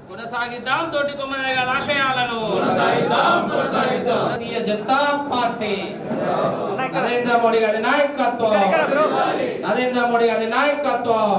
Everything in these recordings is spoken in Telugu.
కొనసాగిద్దాం తోటి కొమ్మరాయ గారి ఆశయాలను భారతీయ జనతా పార్టీ నరేంద్ర మోడీ గారి నాయకత్వం నరేంద్ర మోడీ గారి నాయకత్వం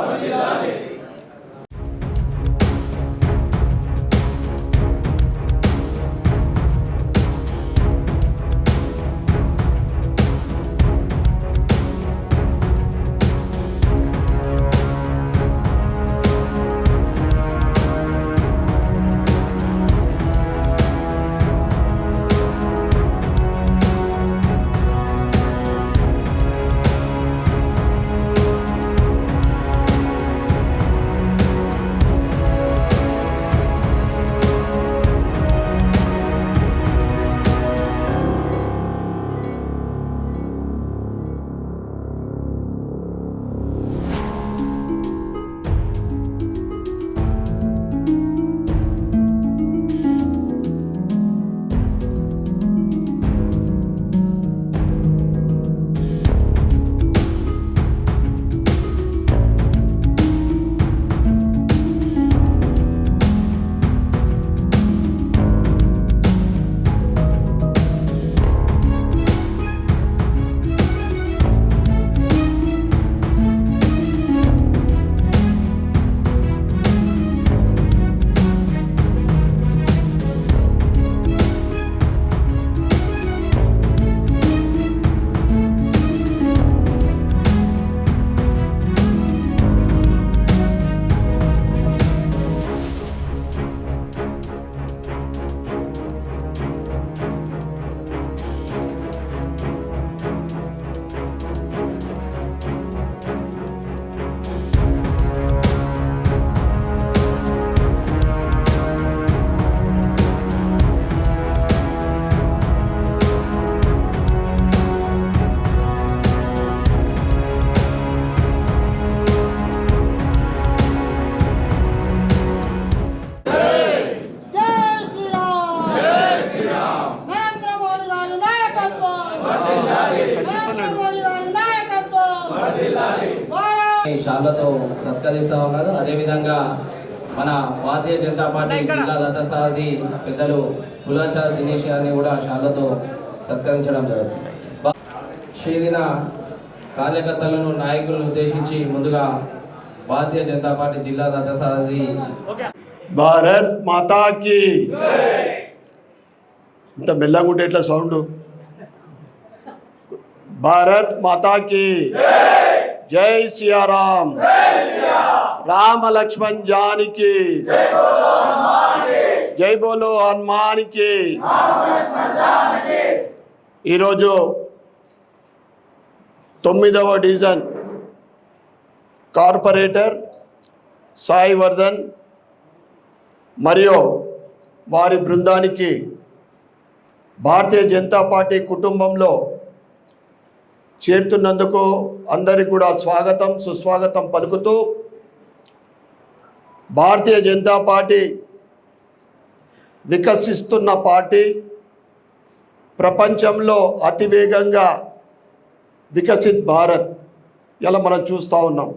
శాలతో సత్కరిస్తా ఉన్నారు. అదేవిధంగా మన భారతీయ జనతా పార్టీ జిల్లా రథసారథి పెద్దలు కులాచార్ దినేష్ గారిని కూడా శాలతో సత్కరించడం జరుగుతుంది. చేరిన కార్యకర్తలను నాయకులను ఉద్దేశించి ముందుగా భారతీయ జనతా పార్టీ జిల్లా రథసారథి భారత్ మాతాకి ఇంత మెల్లగా ఉంటే ఎట్లా సౌండ్ భారత్ మాతాకి జై సియారాం రామ లక్ష్మణ్ జానికి జై బోలో హనుమానికి. ఈరోజు 9వ డివిజన్ కార్పొరేటర్ సాయి వర్ధన్ మరియు వారి బృందానికి భారతీయ జనతా పార్టీ కుటుంబంలో చేరుతున్నందుకు అందరికీ కూడా స్వాగతం సుస్వాగతం పలుకుతూ, భారతీయ జనతా పార్టీ వికసిస్తున్న పార్టీ, ప్రపంచంలో అతివేగంగా వికసిత్ భారత్ ఇలా మనం చూస్తూ ఉన్నాం.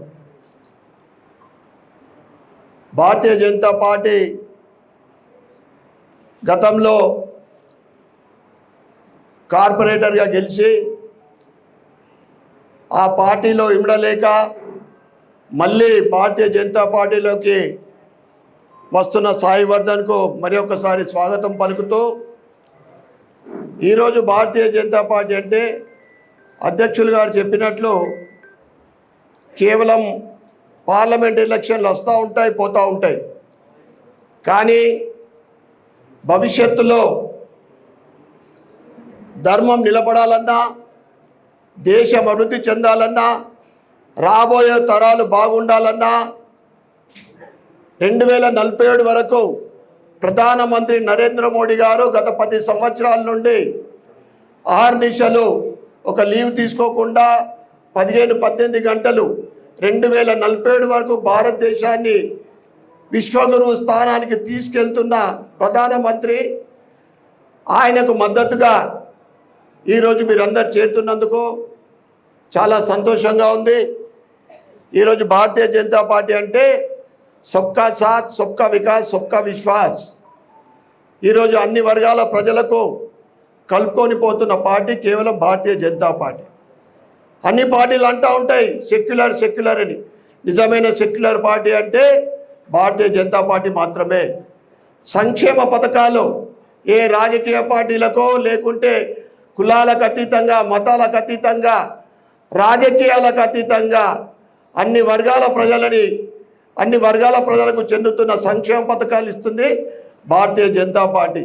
భారతీయ జనతా పార్టీ గతంలో కార్పొరేటర్గా గెలిచి ఆ పార్టీలో ఇమడలేక మళ్ళీ భారతీయ జనతా పార్టీలోకి వస్తున్న సాయి వర్ధన్కు మరి ఒకసారి స్వాగతం పలుకుతూ, ఈరోజు భారతీయ జనతా పార్టీ అంటే అధ్యక్షులు గారు చెప్పినట్లు కేవలం పార్లమెంట్ ఎలక్షన్లు వస్తూ ఉంటాయి పోతూ ఉంటాయి, కానీ భవిష్యత్తులో ధర్మం నిలబడాలన్నా, దేశం అభివృద్ధి చెందాలన్నా, రాబోయే తరాలు బాగుండాలన్నా 2047 వరకు ప్రధానమంత్రి నరేంద్ర మోడీ గారు గత 10 సంవత్సరాల నుండి అహర్నిశలు ఒక లీవ్ తీసుకోకుండా 15-18 గంటలు 2047 వరకు భారతదేశాన్ని విశ్వగురువు స్థానానికి తీసుకెళ్తున్న ప్రధానమంత్రి, ఆయనకు మద్దతుగా ఈరోజు మీరందరూ చేరుతున్నందుకు చాలా సంతోషంగా ఉంది. ఈరోజు భారతీయ జనతా పార్టీ అంటే సబ్కా సాత్ సబ్కా వికాస్ సబ్కా విశ్వాస్ ఈరోజు అన్ని వర్గాల ప్రజలకు కలుపుకొని పోతున్న పార్టీ కేవలం భారతీయ జనతా పార్టీ. అన్ని పార్టీలు అంటూ ఉంటాయి సెక్యులర్ అని. నిజమైన సెక్యులర్ పార్టీ అంటే భారతీయ జనతా పార్టీ మాత్రమే. సంక్షేమ పథకాలు ఏ రాజకీయ పార్టీలకో లేకుంటే కులాలకు అతీతంగా, మతాలకు అతీతంగా, రాజకీయాలకు అతీతంగా అన్ని వర్గాల ప్రజలకు చెందుతున్న సంక్షేమ పథకాలు ఇస్తుంది భారతీయ జనతా పార్టీ.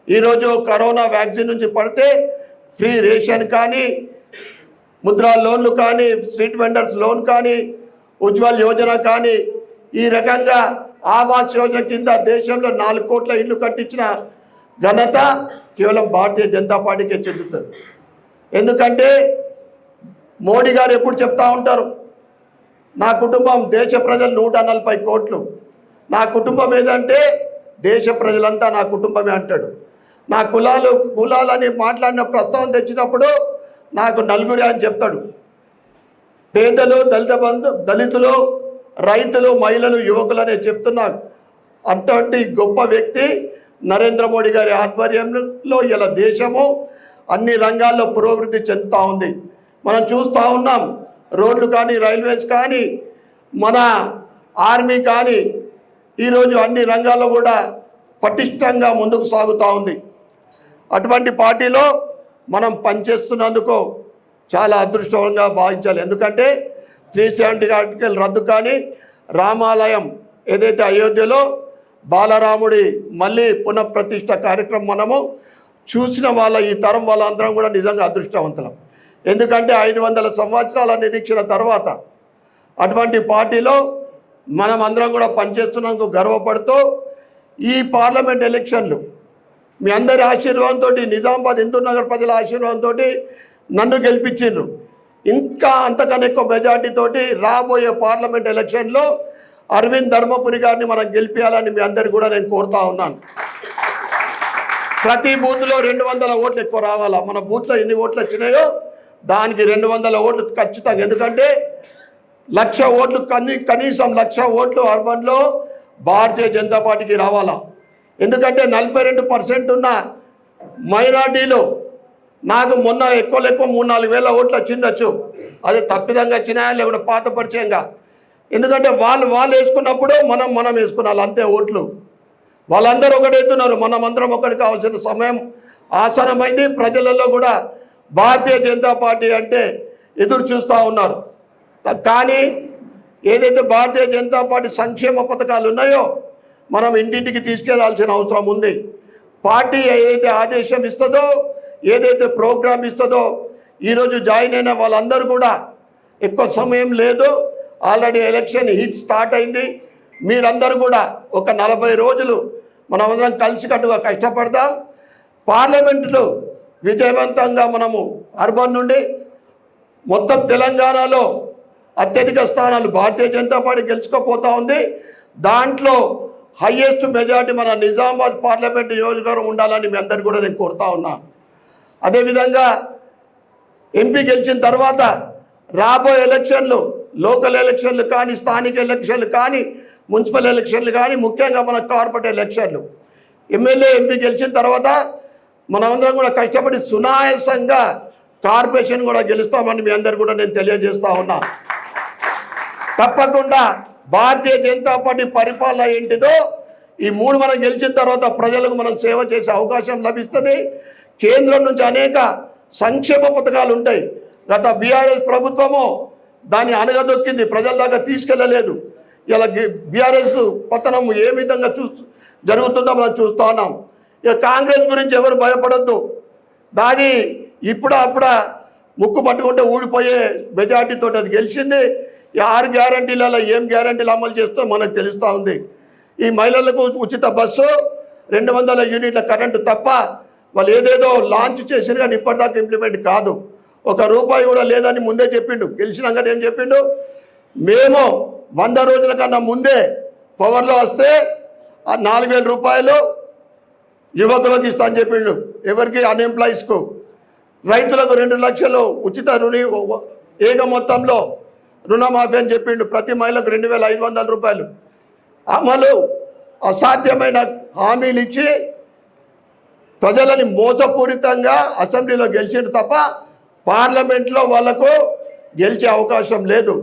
ఈరోజు కరోనా వ్యాక్సిన్ నుంచి పడితే ఫ్రీ రేషన్ కానీ, ముద్రా లోన్లు కానీ, స్ట్రీట్ వెండర్స్ లోన్ కానీ, ఉజ్వల్ యోజన కానీ, ఈ రకంగా ఆవాస్ యోజన కింద దేశంలో 4 కోట్ల ఇల్లు కట్టించిన ఘనత కేవలం భారతీయ జనతా పార్టీకే చెందుతుంది. ఎందుకంటే మోడీ గారు ఎప్పుడు చెప్తా ఉంటారు, నా కుటుంబం దేశ ప్రజలు 140 కోట్లు, నా కుటుంబం ఏదంటే దేశ ప్రజలంతా నా కుటుంబమే అంటాడు. నా కులాలని మాట్లాడిన ప్రస్తావన తెచ్చినప్పుడు నాకు నలుగురే అని చెప్తాడు. పేదలు, దళితులు, రైతులు, మహిళలు, యువకులనే చెప్తున్నారు. అటువంటి గొప్ప వ్యక్తి నరేంద్ర మోడీ గారి ఆధ్వర్యంలో ఇలా దేశము అన్ని రంగాల్లో పురోభివృద్ధి చెందుతూ ఉంది. మనం చూస్తూ ఉన్నాం. రోడ్లు కానీ, రైల్వేస్ కానీ, మన ఆర్మీ కానీ ఈరోజు అన్ని రంగాల్లో కూడా పటిష్టంగా ముందుకు సాగుతూ ఉంది. అటువంటి పార్టీలో మనం పనిచేస్తున్నందుకు చాలా అదృష్టంగా భావించాలి. ఎందుకంటే 370 ఆర్టికల్ రద్దు కానీ, రామాలయం ఏదైతే అయోధ్యలో బాలరాముడి మళ్ళీ పునఃప్రతిష్ఠ కార్యక్రమం మనము చూసిన ఈ తరం వాళ్ళందరం కూడా నిజంగా అదృష్టవంతులం. ఎందుకంటే 500 సంవత్సరాల నిరీక్షణ తర్వాత అటువంటి పార్టీలో మనం అందరం కూడా పనిచేస్తున్నందుకు గర్వపడుతూ ఈ పార్లమెంట్ ఎలక్షన్లు మీ అందరి ఆశీర్వాదంతో, నిజామాబాద్ హిందూ నగర్ ప్రజల ఆశీర్వాదంతో నన్ను గెలిపించిండ్రు. ఇంకా అంతకన్నా ఎక్కువ మెజార్టీతోటి రాబోయే పార్లమెంట్ ఎలక్షన్లో అరవింద్ ధర్మపురి గారిని మనం గెలిపించాలని మీ అందరికీ కూడా నేను కోరుతా ఉన్నాను. ప్రతి బూత్లో 200 ఓట్లు ఎక్కువ రావాలా. మన బూత్లో ఎన్ని ఓట్లు వచ్చినాయో దానికి 200 ఓట్లు ఖచ్చితంగా. ఎందుకంటే 1,00,000 ఓట్లు కనీసం 1,00,000 ఓట్లు అర్బన్లో భారతీయ జనతా పార్టీకి రావాలా. ఎందుకంటే 42% ఉన్న మైనార్టీలు నాకు మొన్న ఎక్కువ 3-4 వేల ఓట్లు వచ్చిండొచ్చు. అది తప్పిదంగా వచ్చినాయా లేకుంటే పాత పరిచయంగా. ఎందుకంటే వాళ్ళు వేసుకున్నప్పుడు మనం వేసుకున్నాం అంతే ఓట్లు. వాళ్ళందరూ ఒకటైతున్నారు, మనమందరం ఒకటి కావాల్సిన సమయం ఆసనమైంది. ప్రజలలో కూడా భారతీయ జనతా పార్టీ అంటే ఎదురు చూస్తూ ఉన్నారు. కానీ ఏదైతే భారతీయ జనతా పార్టీ సంక్షేమ పథకాలు ఉన్నాయో మనం ఇంటింటికి తీసుకెళ్లాల్సిన అవసరం ఉంది. పార్టీ ఏదైతే ఆదేశం ఇస్తుందో, ఏదైతే ప్రోగ్రామ్ ఇస్తుందో, ఈరోజు జాయిన్ అయిన వాళ్ళందరూ కూడా ఎక్కువ సమయం లేదు, ఆల్రెడీ ఎలక్షన్ హీట్ స్టార్ట్ అయింది. మీరందరూ కూడా ఒక 40 రోజులు మనమందరం కలిసికట్టుగా కష్టపడదాం. పార్లమెంటులో విజయవంతంగా మనము అర్బన్ నుండి మొత్తం తెలంగాణలో అత్యధిక స్థానాలు భారతీయ జనతా పార్టీ గెలుచుకోపోతూ ఉంది. దాంట్లో హయ్యెస్ట్ మెజార్టీ మన నిజామాబాద్ పార్లమెంట్ నియోజకవర్గం ఉండాలని మీ అందరికీ కూడా నేను కోరుతా ఉన్నా. అదేవిధంగా ఎంపీ గెలిచిన తర్వాత రాబోయే ఎలక్షన్లు, లోకల్ ఎలక్షన్లు కానీ, స్థానిక ఎలక్షన్లు కానీ, మున్సిపల్ ఎలక్షన్లు కానీ, ముఖ్యంగా మన కార్పొరేట్ ఎలక్షన్లు, ఎమ్మెల్యే ఎంపీ గెలిచిన తర్వాత మనమందరం కూడా కష్టపడి సునాయాసంగా కార్పొరేషన్ కూడా గెలుస్తామని మీ అందరు కూడా నేను తెలియజేస్తా ఉన్నా. తప్పకుండా భారతీయ జనతా పార్టీ పరిపాలన ఏంటిదో ఈ 3 మనం గెలిచిన తర్వాత ప్రజలకు మనం సేవ చేసే అవకాశం లభిస్తుంది. కేంద్రం నుంచి అనేక సంక్షేమ పథకాలు ఉంటాయి. గత బీఆర్ఎస్ ప్రభుత్వము దాన్ని అనగదొక్కింది, ప్రజల దాకా తీసుకెళ్ళలేదు. ఇలా బీఆర్ఎస్ పతనం ఏ విధంగా జరుగుతుందో మనం చూస్తూ ఉన్నాం. ఇక కాంగ్రెస్ గురించి ఎవరు భయపడద్దు. దాని అప్పుడ ముక్కు పట్టుకుంటే ఊడిపోయే మెజార్టీతో అది గెలిచింది. ఈ 6 గ్యారంటీలలో ఏం గ్యారంటీలు అమలు చేస్తూ మనకు తెలుస్తూ ఉంది. ఈ మహిళలకు ఉచిత బస్సు, 200 యూనిట్ల కరెంటు తప్ప వాళ్ళు ఏదేదో లాంచ్ చేసిరు కానీ ఇప్పటిదాకా ఇంప్లిమెంట్ కాదు. ₹1 కూడా లేదని ముందే చెప్పిండు. గెలిచినాక ఏం చెప్పిండు, మేము 100 రోజుల కన్నా ముందే పవర్లో వస్తే ఆ ₹4,000 యువకులకు ఇస్తా అని చెప్పిండు. ఎవరికి? అన్ఎంప్లాయీస్కు. రైతులకు 2 లక్షలు ఉచిత ఏక మొత్తంలో రుణమాఫీ అని చెప్పిండు. ప్రతి మహిళకు ₹2,500. అమలు అసాధ్యమైన హామీలు ఇచ్చి ప్రజలని మోసపూరితంగా అసెంబ్లీలో గెలిచిండు తప్ప పార్లమెంట్లో వాళ్లకు గెలిచే అవకాశం లేదు.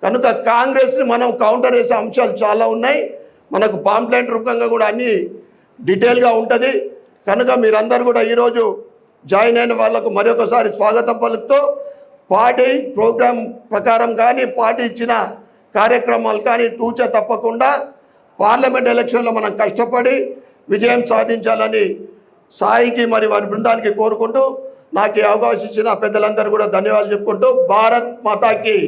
కనుక కాంగ్రెస్ని మనం కౌంటర్ చేసే అంశాలు చాలా ఉన్నాయి. మనకు పాంప్లెంట్ రూపంగా కూడా అన్నీ డీటెయిల్గా ఉంటుంది. కనుక మీరందరూ కూడా ఈరోజు జాయిన్ అయిన వాళ్లకు మరొకసారి స్వాగతం పలుకుతూ పార్టీ ప్రోగ్రాం ప్రకారం కానీ పార్టీ ఇచ్చిన కార్యక్రమాలు కానీ తూచ తప్పకుండా పార్లమెంట్ ఎలక్షన్లో మనం కష్టపడి విజయం సాధించాలని సాయికి మరి వారి బృందానికి కోరుకుంటూ నాకు ఈ అవకాశం ఇచ్చిన పెద్దలందరూ కూడా ధన్యవాదాలు చెప్పుకుంటూ భారత్ మాతాకి